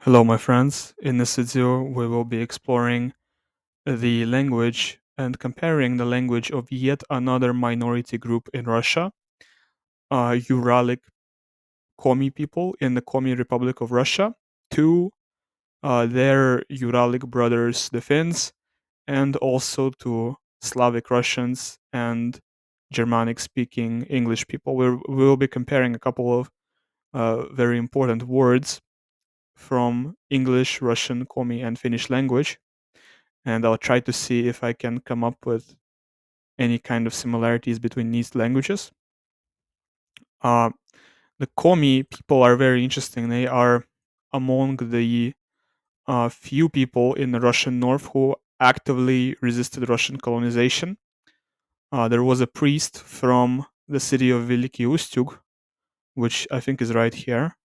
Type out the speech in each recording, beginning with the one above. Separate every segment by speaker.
Speaker 1: Hello, my friends. In this video, we will be exploring the language and comparing the language of yet another minority group in Russia, Uralic Komi people in the Komi Republic of Russia, to their Uralic brothers, the Finns, and also to Slavic Russians and Germanic speaking English people. We will be comparing a couple of very important words from English, Russian, Komi, and Finnish language, and I'll try to see if I can come up with any kind of similarities between these languages. Uh, the Komi people are very interesting. They are among the few people in the Russian north who actively resisted Russian colonization. There was a priest from the city of Veliki Ustyug, which I think is right here.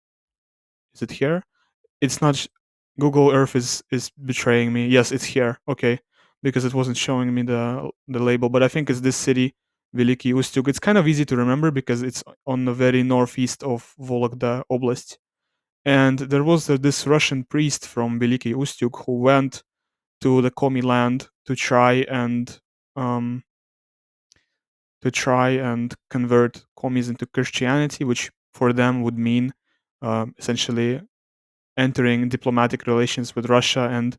Speaker 1: Is it here? It's not. Google Earth is betraying me. Yes, it's here. Okay, because it wasn't showing me the label, but I think it's this city, Veliki Ustyug. It's kind of easy to remember because it's on the very northeast of Vologda Oblast. And there was this Russian priest from Veliki Ustyug who went to the Komi land um, to try and convert Komis into Christianity, which for them would mean essentially entering diplomatic relations with Russia and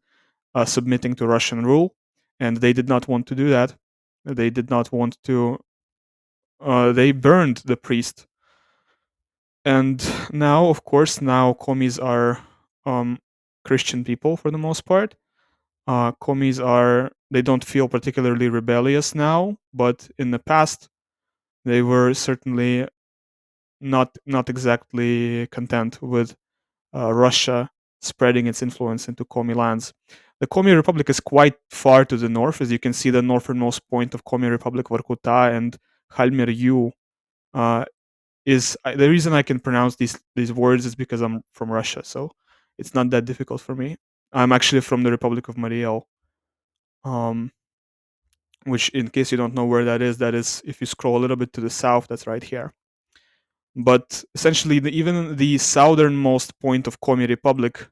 Speaker 1: submitting to Russian rule. And they did not want to do that. They did not want to. They burned the priest. And now, of course, now Komis are um, Christian people for the most part. Komis are. They don't feel particularly rebellious now, but in the past, they were certainly not exactly content with Russia spreading its influence into Komi lands. The Komi Republic is quite far to the north, as you can see. The northernmost point of Komi Republic, Vorkuta and Khalmir Yu, uh, is the reason I can pronounce these words is because I'm from Russia, so it's not that difficult for me. I'm actually from the Republic of Mariel, um, which, in case you don't know where that is if you scroll a little bit to the south, that's right here. But essentially, even the southernmost point of Komi Republic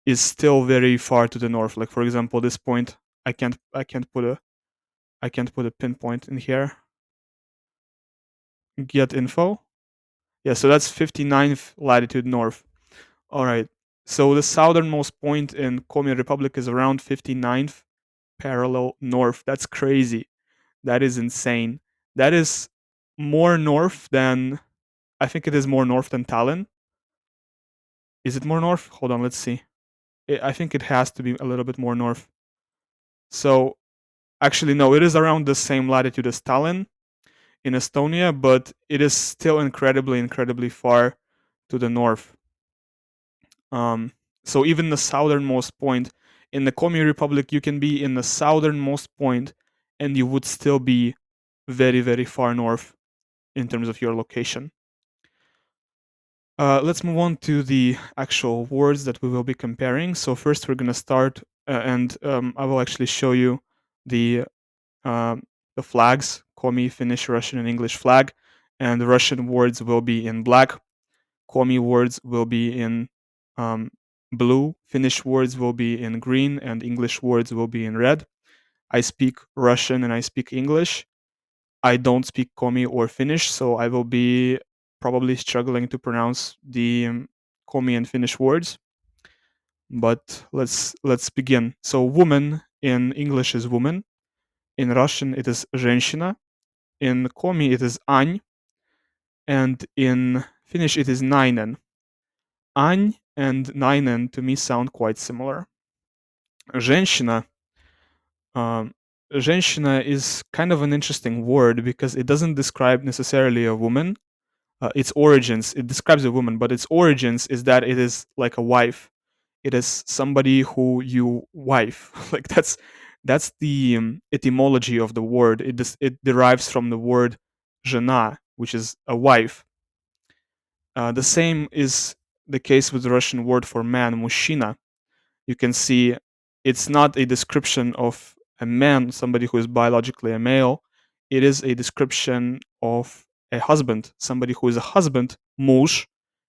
Speaker 1: is still very far to the north. Like for example, this point, I can't put a pinpoint in here. Get info. Yeah, so that's 59th latitude north. All right. So the southernmost point in Komi Republic is around 59th parallel north. That's crazy. That is insane. That is more north than I think it is more north than Tallinn. Is it more north? Hold on, let's see. I think it has to be a little bit more north. So actually, no, it is around the same latitude as Tallinn in Estonia, but it is still incredibly far to the north. Um, so even the southernmost point in the Komi Republic, you can be in the southernmost point, and you would still be very far north in terms of your location. Let's move on to the actual words that we will be comparing. So first, we're gonna start, and I will actually show you the um, the flags, Komi, Finnish, Russian, and English flag, and the Russian words will be in black. Komi words will be in um, blue. Finnish words will be in green, and English words will be in red. I speak Russian and I speak English. I don't speak Komi or Finnish, so I will be probably struggling to pronounce the Komi and Finnish words. But let's begin. So woman in English is woman. In Russian it is женщина. In Komi it is Ань, and in Finnish it is nainen. Ань and nainen to me sound quite similar. Женщина, um, женщина is kind of an interesting word because it doesn't describe necessarily a woman. Its origins, it describes a woman, but its origins is that it is like a wife. It is somebody who you wife. Like that's the etymology of the word. It derives from the word жена, which is a wife. The same is the case with the Russian word for man, мужчина. You can see it's not a description of a man, somebody who is biologically a male. It is a description of a husband, somebody who is a husband. Муж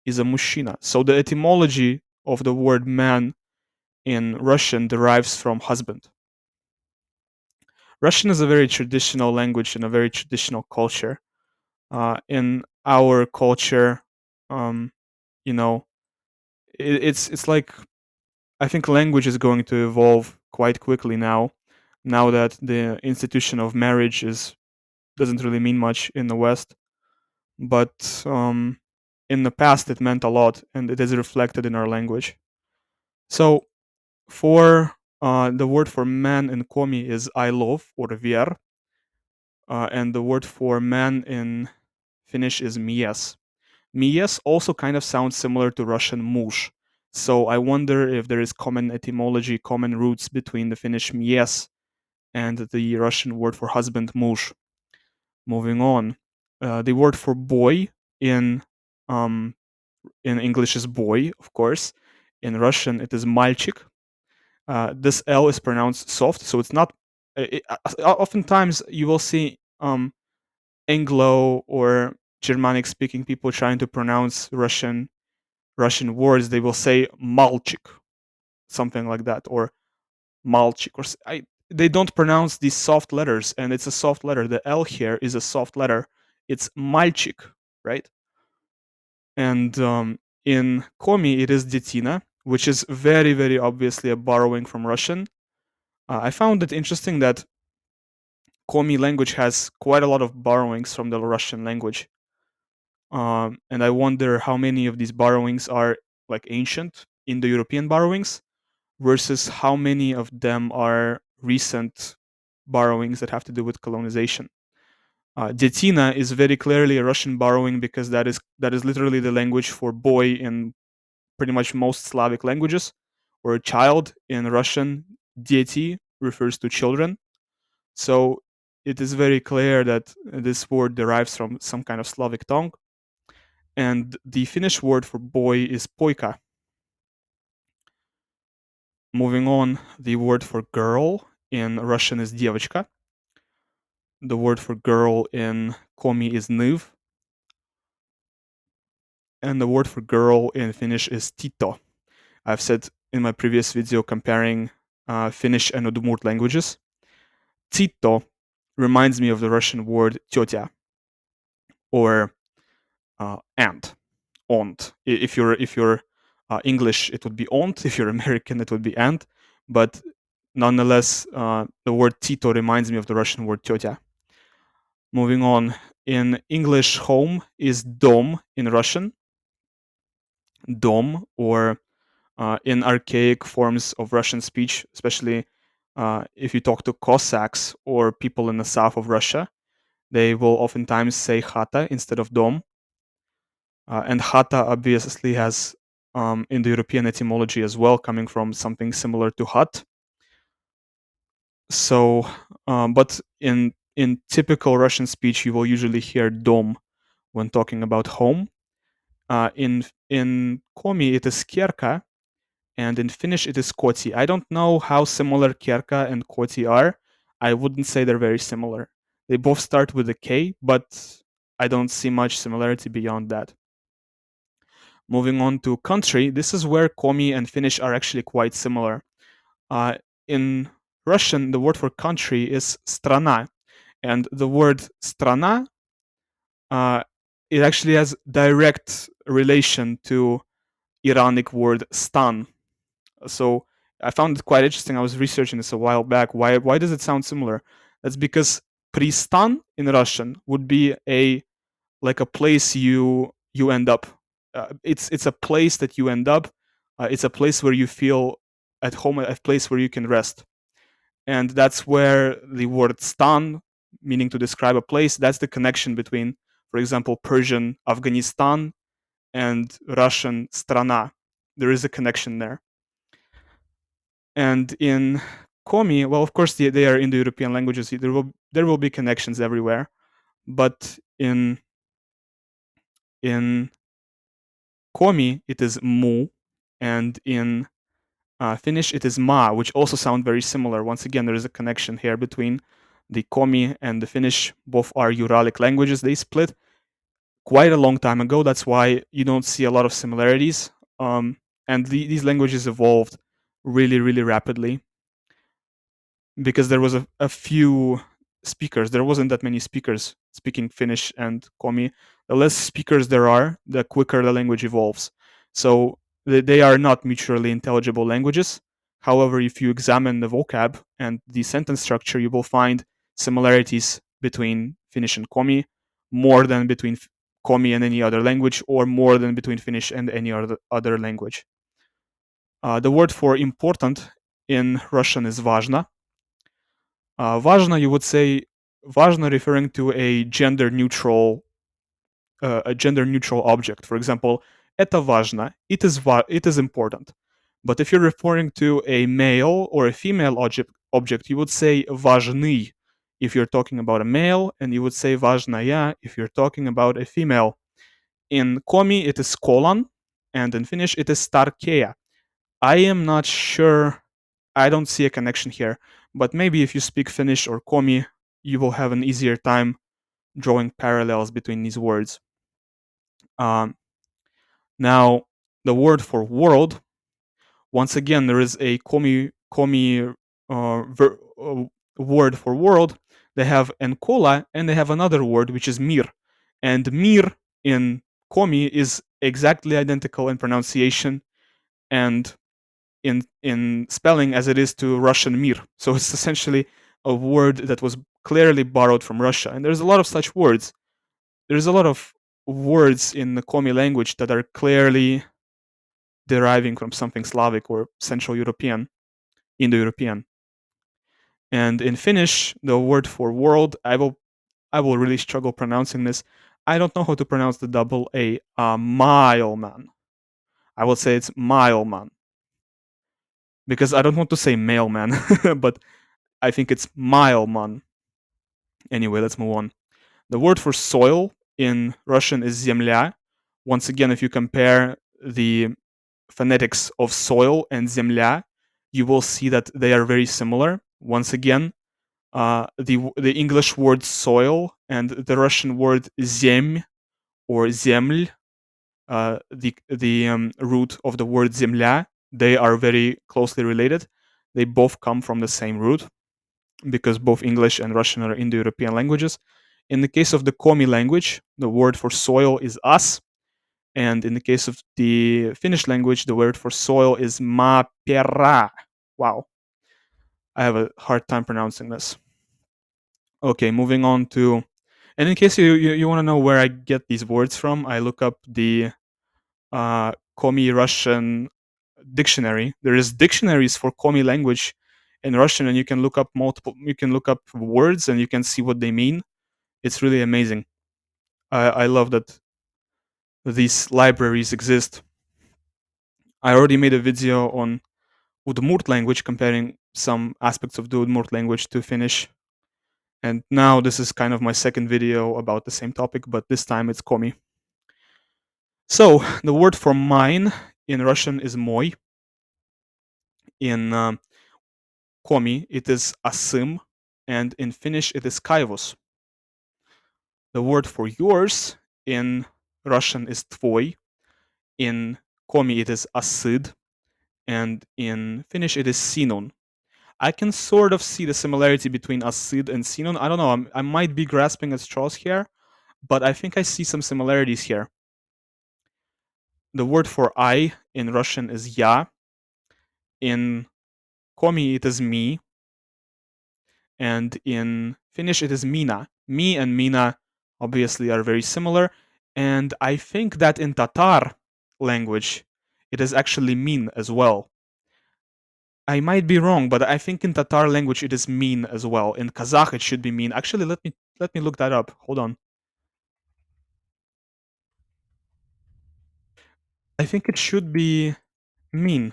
Speaker 1: is a мужчина. So the etymology of the word man in Russian derives from husband. Russian is a very traditional language and a very traditional culture. In our culture, um, you know, it's like I think language is going to evolve quite quickly now. Now that the institution of marriage is doesn't really mean much in the West, but in the past it meant a lot, and it is reflected in our language. So for the word for man in Komi is I love or vier, and the word for man in Finnish is mies. Mies also kind of sounds similar to Russian muž. So I wonder if there is common etymology, common roots between the Finnish mies and the Russian word for husband muž. Moving on, the word for boy in um, in English is boy, of course. In Russian, it is mальчик. This L is pronounced soft, so it's not. Oftentimes, you will see Anglo or Germanic speaking people trying to pronounce Russian words. They will say malchik, something like that, or malchik, or they don't pronounce these soft letters, and it's a soft letter. The L here is a soft letter. It's malchik, right? And in Komi, it is detina, which is very, very obviously a borrowing from Russian. I found it interesting that Komi language has quite a lot of borrowings from the Russian language. And I wonder how many of these borrowings are like ancient Indo-European borrowings versus how many of them are recent borrowings that have to do with colonization. Detina is very clearly a Russian borrowing because that is literally the language for boy in pretty much most Slavic languages, or child in Russian. Дети refers to children. So it is very clear that this word derives from some kind of Slavic tongue. And the Finnish word for boy is poika. Moving on, the word for girl in Russian is девочка. The word for girl in Komi is nyv. And the word for girl in Finnish is tito. I've said in my previous video comparing Finnish and Udmurt languages. Tito reminds me of the Russian word tетя, or aunt, aunt. If you're English, it would be aunt. If you're American, it would be aunt. But nonetheless, the word Tito reminds me of the Russian word tетя. Moving on, in English, home is dom in Russian. Dom, or in archaic forms of Russian speech, especially if you talk to Cossacks or people in the south of Russia, they will oftentimes say chata instead of dom. And chata obviously has Indo-European etymology as well, coming from something similar to hut. So, but in typical Russian speech, you will usually hear dom when talking about home. In Komi, it is kierka, and in Finnish, it is koti. I don't know how similar kierka and koti are. I wouldn't say they're very similar. They both start with a K, but I don't see much similarity beyond that. Moving on to country, this is where Komi and Finnish are actually quite similar. In Russian, the word for country is strana, and the word strana, it actually has direct relation to Iranic word stan. So I found it quite interesting. I was researching this a while back. Why does it sound similar? That's because pristan in Russian would be a like a place you end up. It's a place that you end up. It's a place where you feel at home, a place where you can rest, and that's where the word stan, meaning to describe a place, that's the connection between, for example, Persian Afghanistan and Russian strana. There is a connection there. And in Komi, well, of course, they are Indo-European languages. There will be connections everywhere, but in Komi it is mu, and in Finnish it is ma, which also sound very similar. Once again, there is a connection here between the Komi and the Finnish. Both are Uralic languages. They split quite a long time ago. That's why you don't see a lot of similarities. and these languages evolved really, really rapidly because there was a few speakers. There wasn't that many speakers speaking Finnish and Komi. The less speakers there are, the quicker the language evolves. So they are not mutually intelligible languages. However, if you examine the vocab and the sentence structure, you will find similarities between Finnish and Komi more than between Komi and any other language, or more than between Finnish and any other language. The word for important in Russian is важно. Важно, you would say, важно referring to a gender neutral object. For example, это важно, it is important. But if you're referring to a male or a female object, you would say важный if you're talking about a male, and you would say важная if you're talking about a female. In Komi, it is колon, and in Finnish, it is starkea. I am not sure. I don't see a connection here, but maybe if you speak Finnish or Komi, you will have an easier time drawing parallels between these words. Um, Now, the word for world, once again, there is a Komi word for world. They have enkola, and they have another word which is mir, and mir in Komi is exactly identical in pronunciation and in spelling as it is to Russian mir. So it's essentially a word that was clearly borrowed from Russia. And there's a lot of such words. There's a lot of words in the Komi language that are clearly deriving from something Slavic or Central European, Indo-European. And in Finnish, the word for world, I will really struggle pronouncing this. I don't know how to pronounce the double A. Mailman. I will say it's mailman because I don't want to say mailman, but I think it's mailman. Anyway, let's move on. The word for soil in Russian is земля. Once again, if you compare the phonetics of soil and земля, you will see that they are very similar. Once again, the English word soil and the Russian word zem or земль, the root of the word земля, they are very closely related. They both come from the same root because both English and Russian are Indo-European languages. In the case of the Komi language, the word for soil is as, and in the case of the Finnish language, the word for soil is maaperä. Wow, I have a hard time pronouncing this. Okay, moving on to, and in case you want to know where I get these words from, I look up the Komi Russian dictionary. There is dictionaries for Komi language in Russian, and you can look up words and you can see what they mean. It's really amazing. I love that these libraries exist. I already made a video on Udmurt language comparing some aspects of the Udmurt language to Finnish. And now this is kind of my second video about the same topic, but this time it's Komi. So the word for mine in Russian is moi. In Komi it is asim, and in Finnish it is kaivos. The word for yours in Russian is tvoi. In Komi it is asid, and in Finnish it is sinun. I can sort of see the similarity between asid and sinun. I don't know. I might be grasping at straws here, but I think I see some similarities here. The word for I in Russian is ya. In Komi it is me, and in Finnish it is mina. Me and mina obviously are very similar, and I think that in Tatar language it is actually min as well. I might be wrong, but I think in Tatar language it is mean as well. In Kazakh it should be mean. Actually, let me look that up. Hold on. I think it should be mean.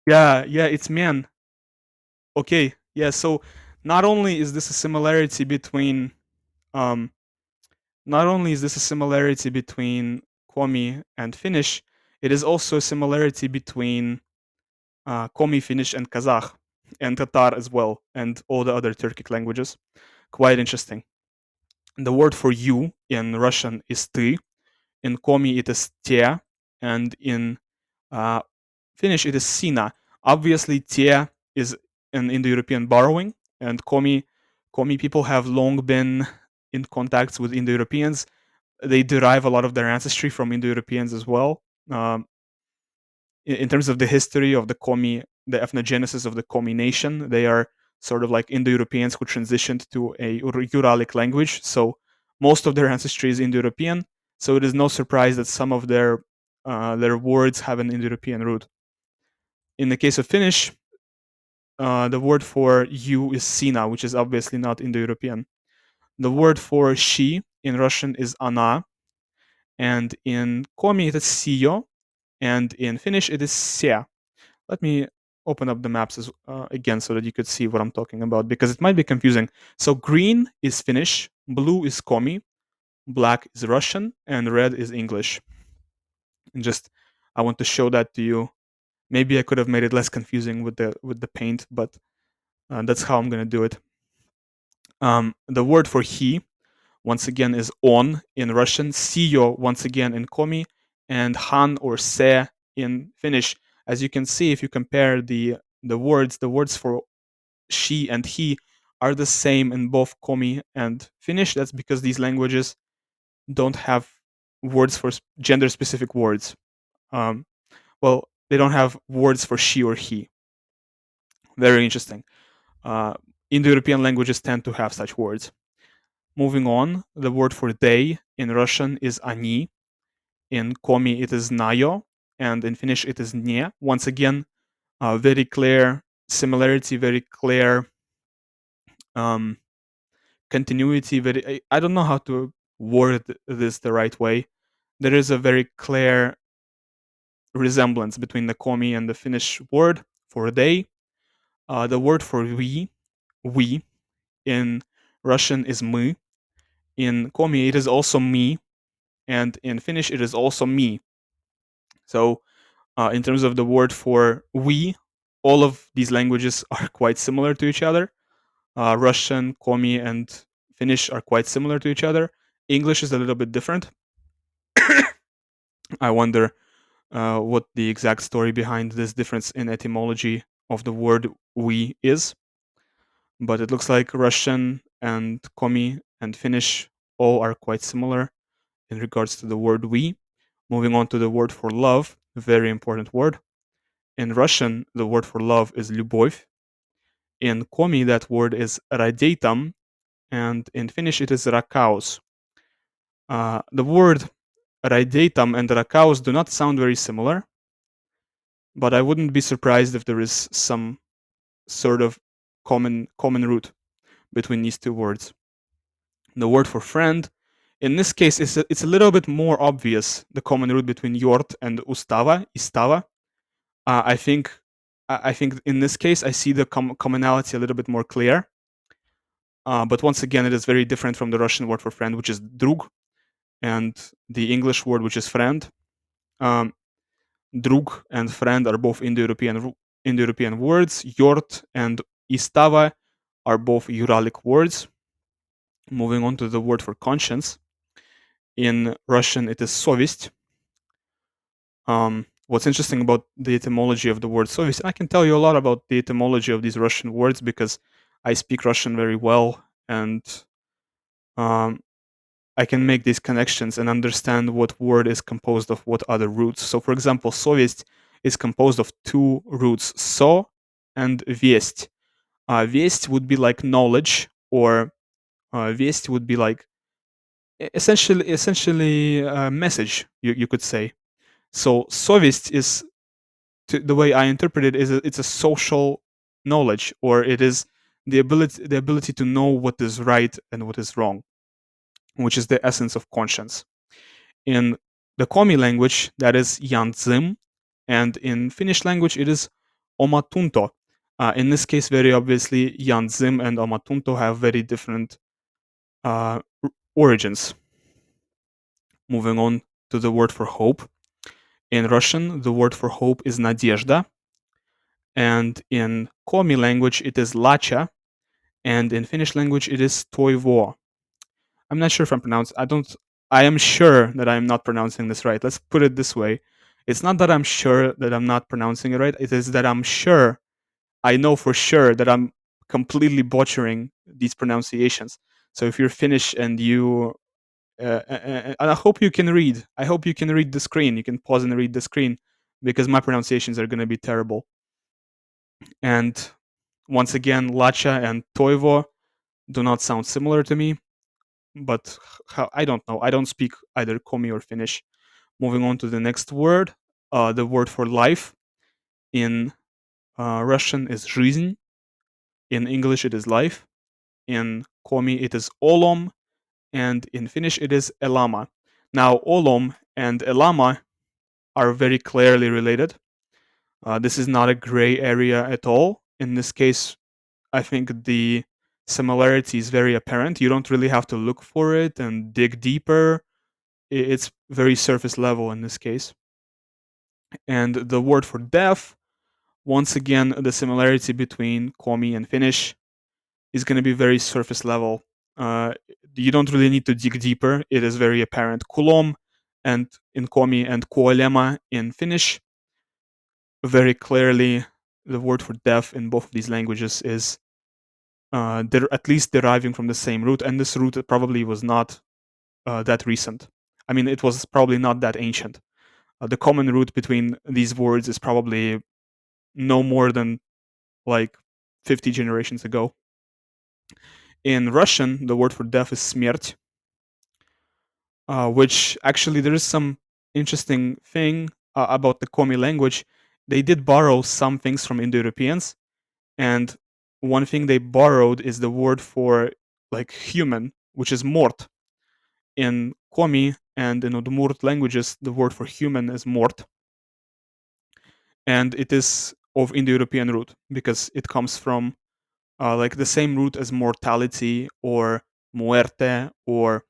Speaker 1: Yeah, yeah, it's man. Okay, yeah. So not only is this a similarity between, um, not only is this a similarity between Komi and Finnish, it is also a similarity between Komi, Finnish, and Kazakh, and Tatar as well, and all the other Turkic languages. Quite interesting. The word for you in Russian is ty, in Komi it is te, and in uh, Finnish it is sina. Obviously, te is an Indo-European borrowing, and Komi people have long been in contacts with Indo-Europeans. They derive a lot of their ancestry from Indo-Europeans as well. In terms of the history of the Komi, the ethnogenesis of the Komi nation, they are sort of like Indo-Europeans who transitioned to a Uralic language. So most of their ancestry is Indo-European. So it is no surprise that some of their words have an Indo-European root. In the case of Finnish, the word for you is sina, which is obviously not Indo-European. The word for she in Russian is ana, and in Komi it is siyo, and in Finnish it is se. Let me open up the maps again so that you could see what I'm talking about, because it might be confusing. So green is Finnish, blue is Komi, black is Russian, and red is English. And just I want to show that to you. Maybe I could have made it less confusing with the paint, but that's how I'm gonna do it. The word for he once again is on in Russian, siyo once again in Komi, and han or se in Finnish. As you can see, if you compare the words for she and he are the same in both Komi and Finnish. That's because these languages don't have words for gender specific words. Um, they don't have words for she or he. Very interesting. Uh, Indo-European languages tend to have such words. Moving on, the word for they in Russian is ani. In Komi, it is nayo. And in Finnish, it is nie. Once again, very clear similarity, very clear um, continuity. I don't know how to word this the right way. There is a very clear resemblance between the Komi and the Finnish word for they. The word for we in Russian is my. In Komi, it is also me, and in Finnish, it is also me. So, in terms of the word for we, all of these languages are quite similar to each other. Russian, Komi, and Finnish are quite similar to each other. English is a little bit different. I wonder what the exact story behind this difference in etymology of the word we is. But it looks like Russian and Komi and Finnish all are quite similar in regards to the word we. Moving on to the word for love, a very important word. In Russian, the word for love is любовь. In Komi, that word is radeitam, and in Finnish, it is rakaus. The word radeitam and rakaus do not sound very similar, but I wouldn't be surprised if there is some sort of common root between these two words. The word for friend, in this case, it's a little bit more obvious the common root between yort and istava. I think I think in this case I see the commonality a little bit more clear. But once again, it is very different from the Russian word for friend, which is drug, and the English word, which is friend. Um, Drug and friend are both Indo-European words. Yort and istava are both Uralic words. Moving on to the word for conscience. In Russian, it is совесть. What's interesting about the etymology of the word совесть, I can tell you a lot about the etymology of these Russian words because I speak Russian very well, and um, I can make these connections and understand what word is composed of what other roots. So, for example, совесть is composed of two roots, so and весть. Весть would be like knowledge, or весть would be like essentially a message, you could say. So, совесть is, the way I interpret it, is it's a social knowledge, or it is the ability to know what is right and what is wrong, which is the essence of conscience. In the Komi language, that is yanzim, and in Finnish language, it is omatunto. In this case, very obviously, yanzim and omatunto have very different uh, origins. Moving on to the word for hope. In Russian, the word for hope is nadezhda, and in Komi language, it is lacha, and in Finnish language, it is toivo. I'm not sure if I'm pronouncing. I don't. I am sure that I'm not pronouncing this right. Let's put it this way: it's not that I'm sure that I'm not pronouncing it right. It is that I'm sure. I know for sure that I'm completely butchering these pronunciations. So if you're Finnish and you, and I hope you can read. I hope you can read the screen. You can pause and read the screen because my pronunciations are going to be terrible. And once again, Lacha and Toivo do not sound similar to me, but I don't know. I don't speak either Komi or Finnish. Moving on to the next word, the word for life in Russian is жизнь. In English, it is life. In Komi, it is olom, and in Finnish, it is elama. Now, olom and elama are very clearly related. This is not a gray area at all. In this case, I think the similarity is very apparent. You don't really have to look for it and dig deeper. It's very surface level in this case. And the word for deaf, once again, the similarity between Komi and Finnish is going to be very surface level. Uh, you don't really need to dig deeper. It is very apparent. Kulom and in Komi and kuolema in Finnish, very clearly the word for deaf in both of these languages is they're at least deriving from the same root, and this root probably was not that recent. I mean, it was probably not that ancient. The common root between these words is probably no more than like 50 generations ago. In Russian, the word for deaf is smерть, which actually there is some interesting thing about the Komi language. They did borrow some things from Indo-Europeans, and one thing they borrowed is the word for like human, which is mort. In Komi and in Udmurt languages, the word for human is mort, and it is of Indo-European root because it comes from like the same root as mortality or muerte or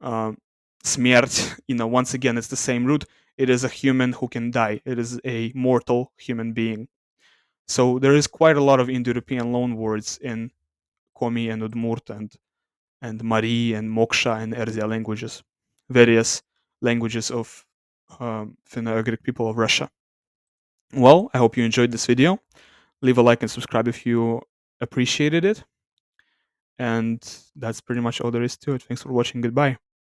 Speaker 1: um, смерть. You know, once again, it's the same root. It is a human who can die. It is a mortal human being. So there is quite a lot of Indo-European loan words in Komi and Udmurt and Mari and Moksha and Erzya languages, various languages of Finno-Ugric people of Russia. Well, I hope you enjoyed this video. Leave a like and subscribe if you appreciated it. And that's pretty much all there is to it. Thanks for watching. Goodbye.